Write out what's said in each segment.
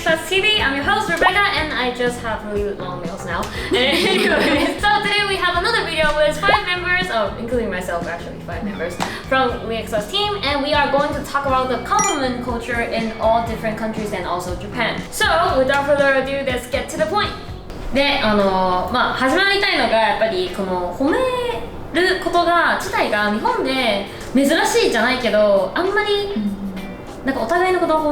WeXpats TV. I'm your host Rebecca, and I just have really long nails now. Anyways, so today we have another video with 5 members, including myself, actually 5 members from WeXpats team, and we are going to talk about the compliment culture in all different countries and also Japan. So without further ado, let's get to the point. で、始まりたいのがやっぱりこの褒めることが自体が日本で珍しいじゃないけど、あんまりなんかお互いのことを褒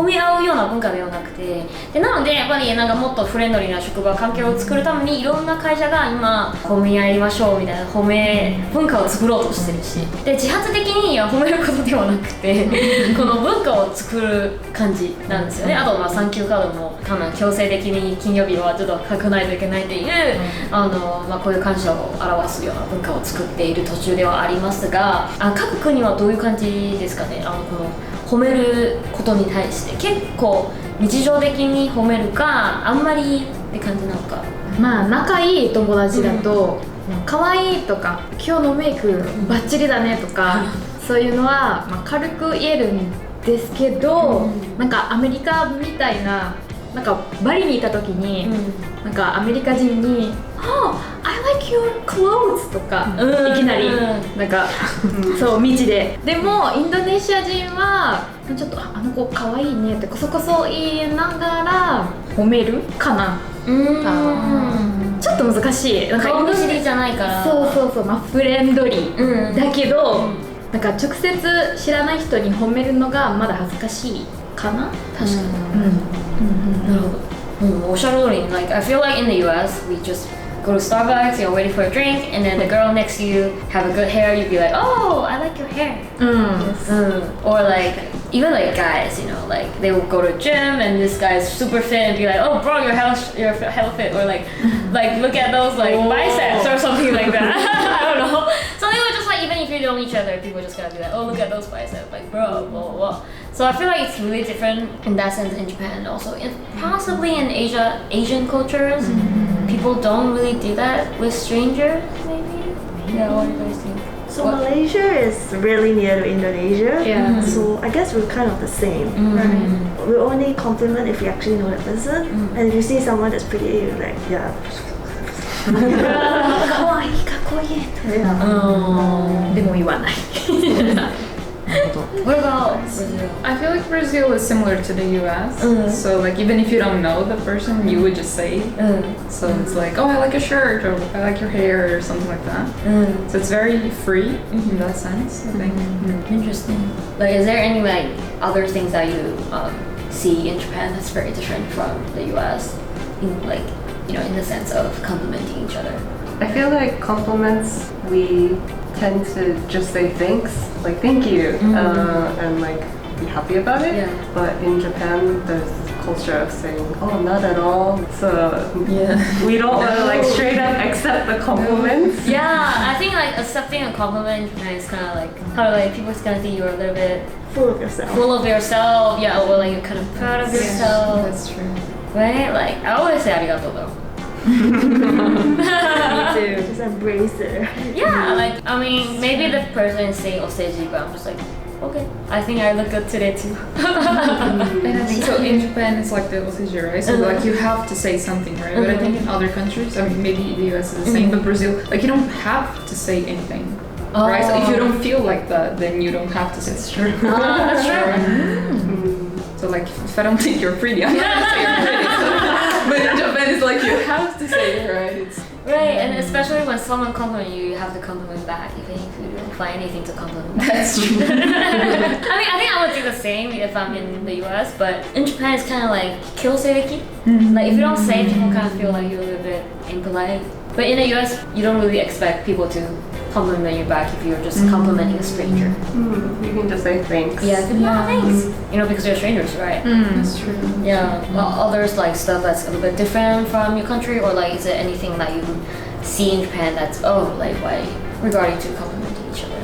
め合うような文化ではなくて、でなのでやっぱりなんかもっとフレンドリーな職場環境を作るためにいろんな会社が今褒め合いましょうみたいな褒め文化を作ろうとしてるし、で自発的に褒めることではなくてこの文化を作る感じなんですよね。あとサンキューカードも強制的に金曜日はちょっと書かないといけないっていうこういう感謝を表すような文化を作っている途中ではありますが、各国はどういう感じですかね。この褒めることに対して結構日常的に褒めるかあんまりって感じなのか。仲いい友達だと可愛いとか今日のメイクバッチリだねとかそういうのは軽く言えるんですけど、なんかアメリカみたいななんかバリにいた時に、なんかアメリカ人に「Oh, I like your clothes」とか、いきなりなんかそう道で。でもインドネシア人はちょっとあの子可愛いねってこそこそ言いながら褒めるかな。ちょっと難しい。なんか顔見知りじゃないから。そうフレンドリー、だけど、なんか直接知らない人に褒めるのがまだ恥ずかしいかな。確かに。なるほど。おっしゃる通りに、like I feel like in the US we just go to Starbucks, you're waiting for a drink, and then the girl next to you have a good hair, you'd be like, oh, I like your hair. Or like even like guys, you know, like they will go to gym and this guy's super fit and be like, oh bro, your hell fit, or like look at those like biceps or something like that. I don't know. So they would just like, even if you don't know each other, people just gotta be like, oh look at those biceps, like bro, blah blah blah. So I feel like it's really different in that sense in Japan, and also possibly in Asian cultures. People don't really do that with strangers, maybe? Yeah, what do you guys think? So Malaysia is really near to Indonesia. Yeah. So I guess we're kind of the same, right? We only compliment if we actually know the person. And if you see someone that's pretty, you're like, yeah. かわいいかっこいい。でも言わない。What about Brazil? I feel like Brazil is similar to the US. So like even if you don't know the person, you would just say. So it's like, oh, I like your shirt, or I like your hair, or something like that. So it's very free in that sense, I think. Interesting. Like, is there any like other things that you see in Japan that's very different from the US? In like, you know, in the sense of complimenting each other. I feel like compliments, we tend to just say thanks, like thank you, and like be happy about it. Yeah. But in Japan, there's this culture of saying, oh, not at all. So we don't want to like straight up accept the compliments. Yeah, I think like accepting a compliment in Japan is kind of like how like people's gonna think you're a little bit Full of yourself. Yeah, or like you're kind of proud of yourself. That's true. Right? Like I always say arigato though. Me too. Just embrace it. Yeah, like I mean, maybe the person is saying oseji, but I'm just like, okay, I think I look good today too. And I think so in Japan it's like the oseji, right? So like you have to say something, right? But I think in other countries, I mean maybe the US is the same, but Brazil, like you don't have to say anything. Right? So if you don't feel like that, then you don't have to say it's true. That's true. So like if I don't think you're pretty, I'm not gonna say you're pretty. But in Japan it's like you have to say it, right? Right, and especially when someone compliments you, you have to compliment back, even if you don't find anything to compliment. That's true. I mean, I think I would do the same if I'm in the US, but in Japan it's kind of like kyoseireki. Like if you don't say, people kind of feel like you're a little bit impolite. But in the US, you don't really expect people to compliment you back if you're just complimenting a stranger. You can just say thanks. Yeah, thanks. You know, because you're strangers, right? That's true. Yeah. Well, others like stuff that's a little bit different from your country, or like is it anything that you see in Japan that's like why regarding to complimenting each other?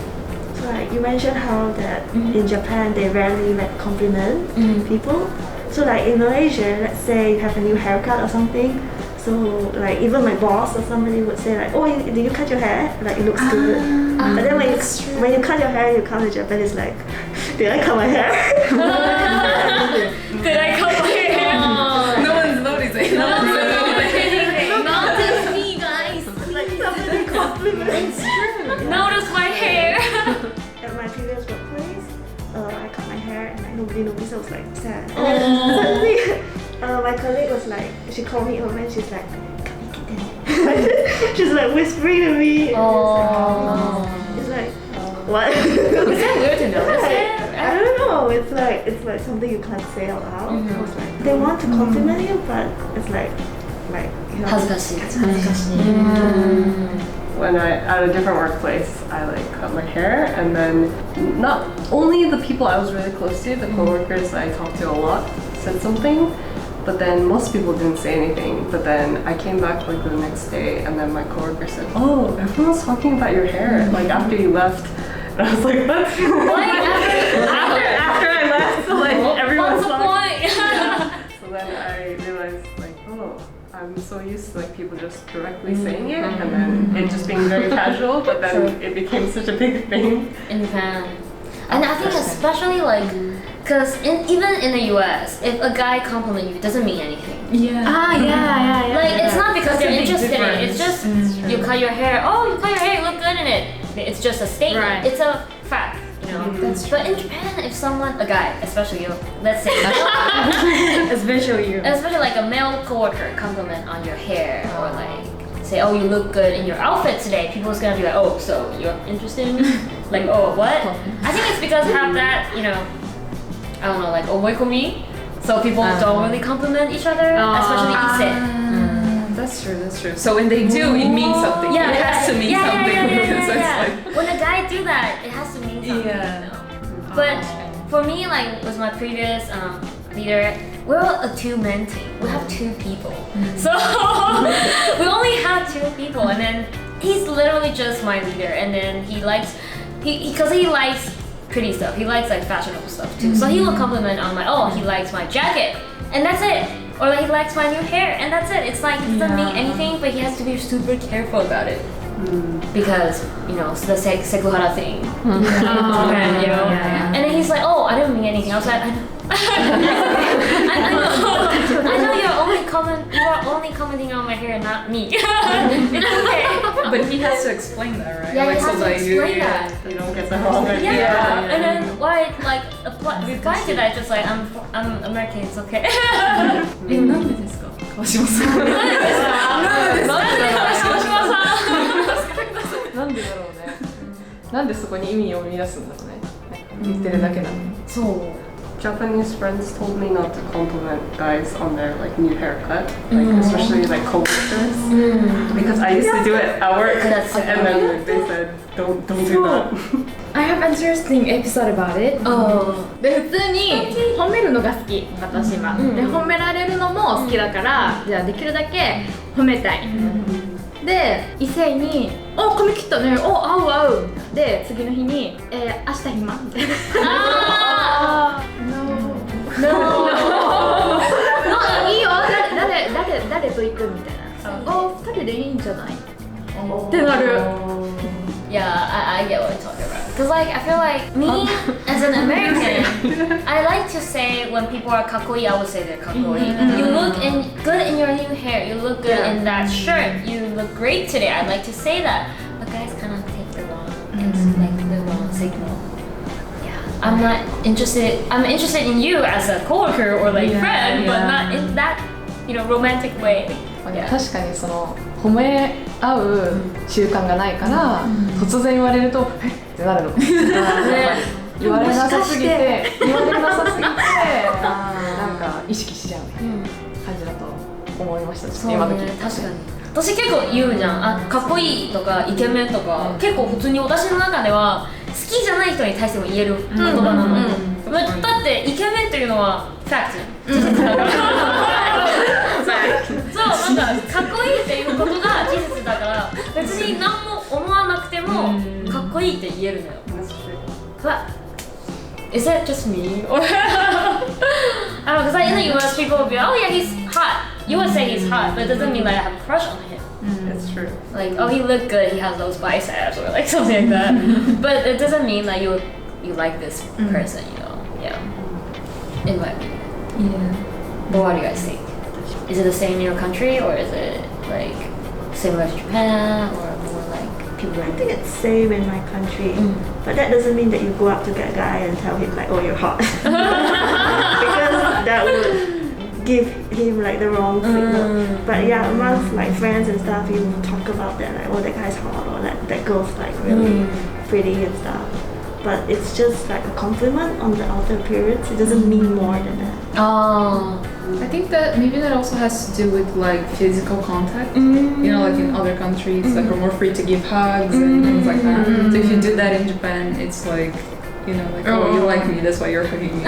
So like you mentioned how that in Japan they rarely like compliment people. So like in Malaysia, let's say you have a new haircut or something. So like even my boss or somebody would say like, oh, did you cut your hair? Like it looks good. But then when you cut your hair, you come to Japan, it's like, did I cut my hair? Did I cut my hair? hair and like nobody noticed. I was like sad. And then suddenly, my colleague was like, she called me over and she's like, she's like whispering to me. Oh. It's like, what? Is that weird to notice it? I don't know. It's like something you can't say out loud. I was like, they want to compliment you, but it's like you know. 恥ずかしい。 When I at a different workplace, I like cut my hair, and then not only the people I was really close to, the coworkers I talked to a lot, said something, but then most people didn't say anything. But then I came back like the next day, and then my coworker said, "Oh, everyone's talking about your hair like after you left." And I was like, "What?" after I left, like everyone's What's the point? So then I realized like, oh, I'm so used to like people just directly saying it, and then it just being very casual, but then it became such a big thing. In Japan. And I think especially like, because even in the US, if a guy compliment you, it doesn't mean anything. Yeah. Yeah. Like, it's not because That's a they're big interested in it. difference. It's just, you cut your hair, oh, you cut your hair, you look good in it. It's just a statement. Right. It's a fact, you know. But in Japan, if someone, a guy, especially you, let's say, Especially you. especially like a male coworker compliment on your hair or like say, oh, you look good in your outfit today, people's gonna be like, oh, so you're interested in me? Like, oh, what? I think it's because have that, you know, I don't know, like omoikomi, so people don't really compliment each other, especially ise. That's true. So when they do, it means something. Yeah, it has to mean something. So it's like, when a guy do that, it has to mean something. Yeah. You know? But for me, like with my previous leader, we're a two-man team. We have two people, so we only have two people, and then he's literally just my leader. And then he likes, because he likes pretty stuff. He likes like fashionable stuff too. So he will compliment on my, oh, he likes my jacket, and that's it. Or like he likes my new hair, and that's it. It's like it doesn't mean anything, but he has to be super careful about it. Because, you know, it's the sekuhara thing. And, you know? And then he's like, oh, I didn't mean anything. I was like, I know. I know you are only commenting on my hair, not me. It's okay. but he has to explain that, right? Yeah, like, he has to explain You that. don't get the wrong idea. Yeah. And then why like reply to that? Just like I'm American. It's okay. なんでですか川島さん。なんでだろうね。なんでそこに意味を見出すんだろうね。言ってるだけなのに。So Japanese friends told me not to compliment guys on their like new haircut, like especially like coworkers, because I used to do it at work, and then they said don't do that. I have interesting episode about it. で普通に褒めるのが好き、私は。で褒められるのも好きだから、じゃあできるだけ褒めたい。で異性に「お髪切ったね、お合う合う」で次の日に「明日暇」みたいな。いいよ、誰と行くみたいな。2人でいいんじゃないってなる。yeah, I get what you're talking about. Cause like I feel like me as an American, I like to say when people are kakoi, I would say they're kakoi. You look good in your new hair. You look good in that shirt. You look great today. I like to say that, but guys kind of take the wrong, like the wrong signal. Yeah, I'm not interested. I'm interested in you as a coworker or like friend, but not in that, you know, romantic way. 確かにその褒め合う習慣がないから、突然言われるとえってなるの。言われなさすぎてなんか意識しちゃう感じだと思いました。そうね、確かに。私結構言うじゃん。あ、かっこいいとかイケメンとか、結構普通に私の中では好きじゃない人に対しても言える言葉なの。だってイケメンっていうのはファクトじゃん。事実だから。そう、なんかかっこいいっていうことが事実だから別に何も思わなくてもかっこいいって言えるのよ。But is that just me? Or I don't know, because like in the US people will be like, oh yeah, he's hot. You would say he's hot, but it doesn't mean that I have a crush on him. It's true. Like, oh, he looked good, he has those biceps or like something like that. But it doesn't mean that you like this person, you know? Yeah. In my opinion. Yeah. But what do you guys think? Is it the same in your country, or is it like similar to Japan, or more like people? I think it's same in my country, but that doesn't mean that you go up to get a guy and tell him like, oh, you're hot. give him like the wrong signal. But yeah, amongst like friends and stuff, you talk about that like, oh, that guy's hot, or that girl's like really pretty and stuff. But it's just like a compliment on the outer appearance. It doesn't mean more than that. Oh. I think that maybe that also has to do with like physical contact. You know, like in other countries, like we're more free to give hugs and things like that. So if you do that in Japan, it's like, you know, like, oh, you like me, that's why you're hugging me.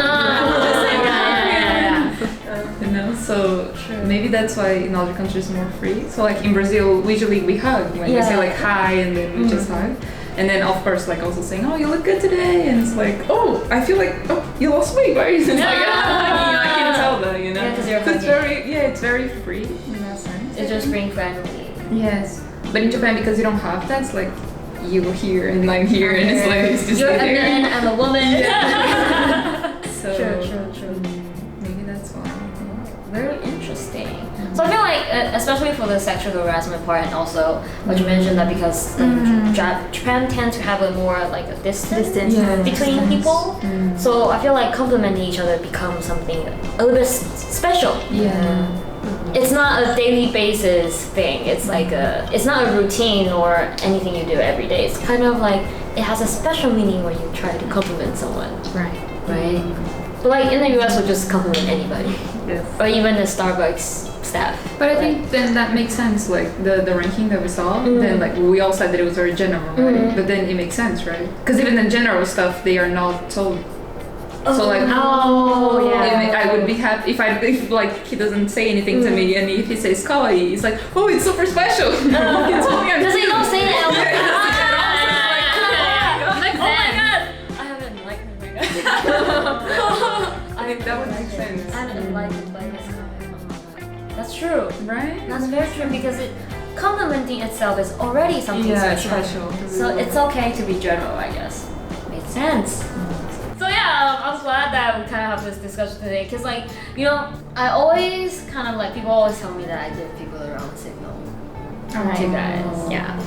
You know, so maybe that's why in other countries it's more free. So like in Brazil, usually we hug when we say like hi, and then we just hug. And then of course like also saying, oh, you look good today, and it's like, oh, I feel like, oh, you lost weight, right? It's like, I can tell that, you know. Yeah, because you're it's very, it's very free in that sense. It's just being friendly. Yes, but in Japan, because you don't have that, it's like you here and I'm here, and it's like it's just you're a there. man, I'm a woman. So True. maybe that's why. Very interesting. So I feel like, especially for the sexual harassment part, and also what you mentioned that because Japan tends to have a more like a distance between people. So I feel like complimenting each other becomes something a little bit special. Yeah. It's not a daily basis thing. It's like it's not a routine or anything you do every day. It's kind of like it has a special meaning when you try to compliment someone. Right? But like in the US, we'll just compliment anybody. Yes. Or even the Starbucks staff. But I think then that makes sense, like the ranking that we saw, then like we all said that it was very general, right? But then it makes sense, right? Because even the general stuff, they are not told. So like, I would be happy if like he doesn't say anything to me, and if he says kawaii, it's like, oh, it's super special. He told me I'm Because they don't say it all the time. Like, Oh my god! I haven't liked him right now. I think that would make sense. I haven't liked him by this time. That's true. Right? That's very true because complimenting itself is already something special. So it's okay to be general, I guess. Makes sense. So yeah, I'm glad that we kind of have this discussion today because like, you know, I always kind of like, people always tell me that I give people the wrong signal to guys. Yeah.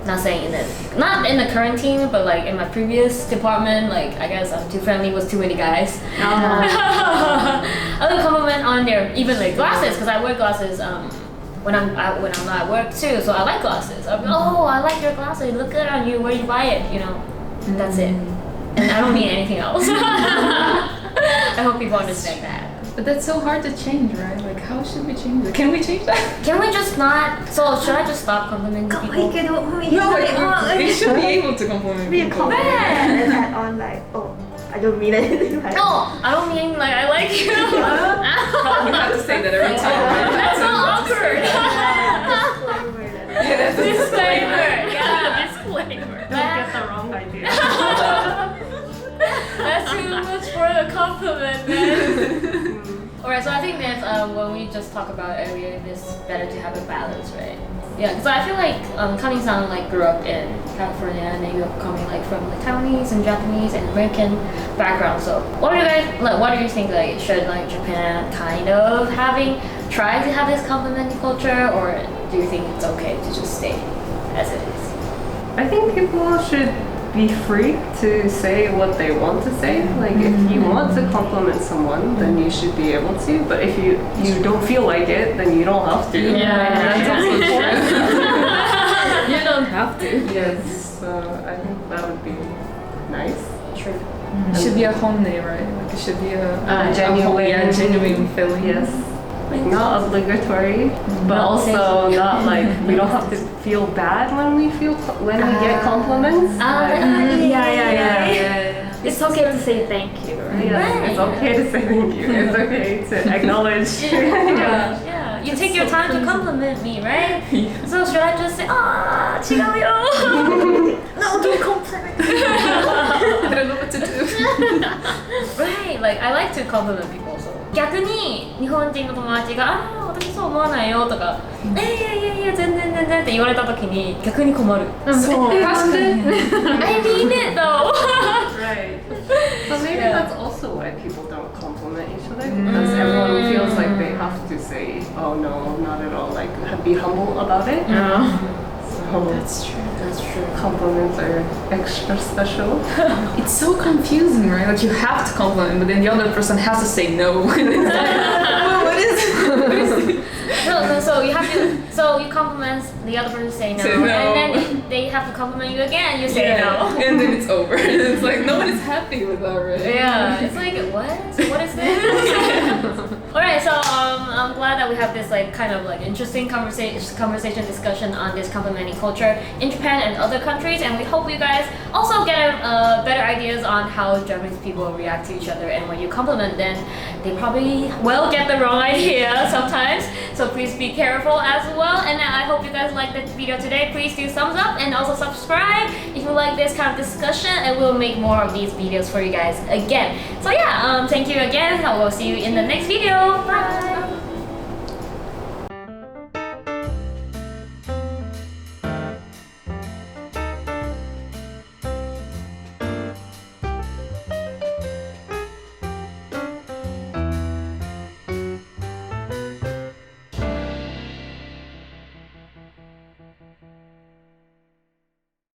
Not saying not in the current team, but like in my previous department, like I guess I'm too friendly with too many guys. I would compliment on their even like glasses because I wear glasses when I'm not at work too, so I like glasses. I'm like, oh, I like your glasses. They look good on you. Where do you buy it? You know, that's it. And I don't mean anything else. I hope people understand that. But that's so hard to change, right? Like, how should we change it? Can we change that? Can we just not? So should I just stop complimenting people? No, like, we should be able to compliment Be a people. compliment and add on like, oh, I don't mean anything like No, I don't mean like I like you. We have to say that every time, right? That's so awkward. Disclaimer. Yeah, disclaimer. Don't get the wrong idea. That's too much for a compliment, man. Alright, so I think that when we just talked about earlier, it's better to have a balance, right? Yeah, because I feel like Kami-san like grew up in California, and then you're coming like from like Taiwanese and Japanese and American background. So what do you think like should like Japan kind of try to have this complimenting culture, or do you think it's okay to just stay as it is? I think people should be free to say what they want to say. Like if you want to compliment someone, then you should be able to. But if you don't feel like it, then you don't have to. That's also true. You don't have to. Yes, so I think that would be nice. True. It should be a honne, right? Like, it should be a genuine feeling. Yes. Like not obligatory, but also not like we don't have to feel bad when we get compliments. It's okay to say thank you, right? Yes, it's okay to say thank you. It's okay to acknowledge. Yeah. You take your time to compliment me, right? So should I just say, ah, 違うよ? No, don't compliment me. I don't know what to do. Right, like I like to compliment people. So 逆に日本人の友達があ私そう思わないよとかいや全然って言われた時に逆に困る。そう。確かに。I mean it though. Right. So maybe that's also why people don't compliment each other, because everyone feels like they have to say, oh no, not at all, like be humble about it. So That's true. compliments are extra special. It's so confusing, right? Like you have to compliment, but then the other person has to say no. And it's like, well, what is So you have to. So you compliment the other person, say no, Say no. and then they have to compliment you again, and you say no. And then it's over. It's like no one is happy with that already. Yeah, it's like what? What is this? Alright, so I'm glad that we have this like kind of like interesting conversation discussion on this complimenting culture in Japan and other countries, and we hope you guys also get better ideas on how Japanese people react to each other. And when you compliment them, they probably will get the wrong idea sometimes. So please be careful as well. And I hope you guys liked the video today. Please do thumbs up and also subscribe if you like this kind of discussion, and we'll make more of these videos for you guys again. So yeah, thank you again. I will see you in the next video. Bye.